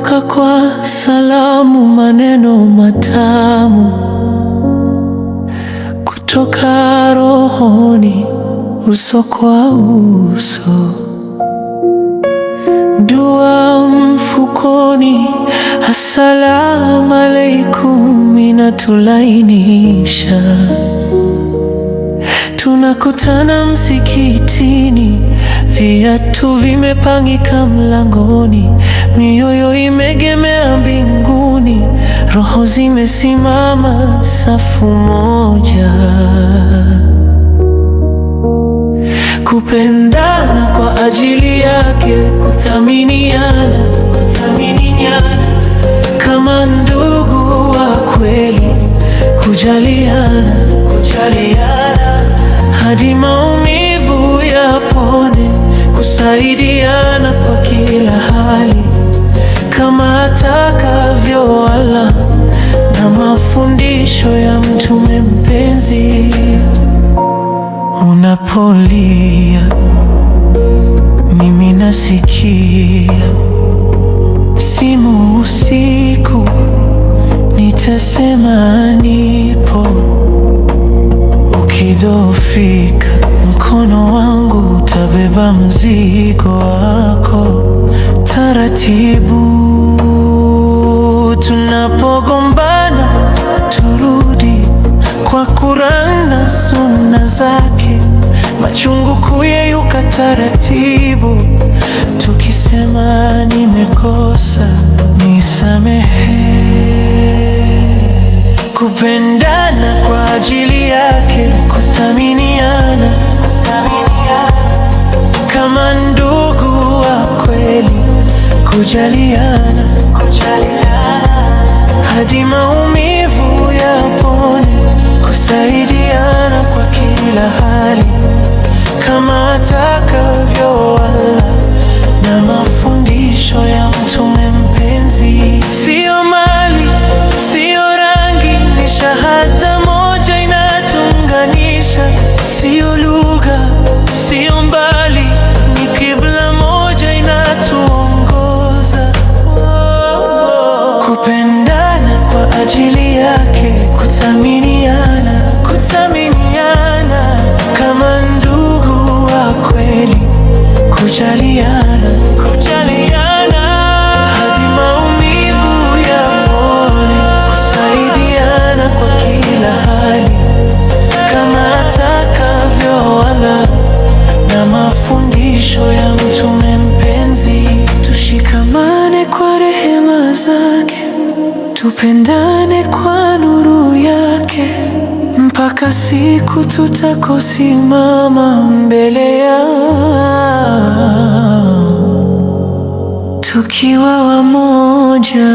Tunaamka kwa salamu, maneno matamu kutoka rohoni, uso kwa uso, dua mfukoni, assalamu alaikum inatulainisha. Tunakutana msikitini, viatu vimepangika mlangoni, mioyo imegemea mbinguni, roho zimesimama safu moja. Kupendana kwa ajili yake, kuthaminiana kama ndugu wa kweli, kujaliana hadi maumivu yapone, kusaidiana kwa kila hali kama atakavyo Allah na mafundisho ya Mtume mpenzi. Unapolia mimi nasikia, simu usiku nitasema nipo. Ukidhoofika mkono wangu utabeba mzigo wako taratibu. Tunapogombana turudi kwa Qur'an na sunna zake, machungu kuyeyuka taratibu, tukisema nimekosa nisamehe. Kupendana kwa ajili yake, kuthaminiana kama ndugu wa kweli, kujaliana hadi maumivu yapone, kusaidiana kwa kila hali kama atakavyo Allah na mafundisho ya Mtume mpenzi. Sio mali, sio rangi, ni shahada moja inatuunganisha. Sio lugha, sio mbali, ni kibla moja inatuongoza. Kupendana kwa ajili yake, kuthaminiana kama ndugu wa kweli, kujaliana hadi maumivu yapone, kusaidiana kwa kila hali kama atakavyo Allah na mafundisho ya Mtume mpenzi. Tushikamane kwa rehema zake, tupendane kwa nuru yake, mpaka siku tutakosimama mbele yao tukiwa wamoja.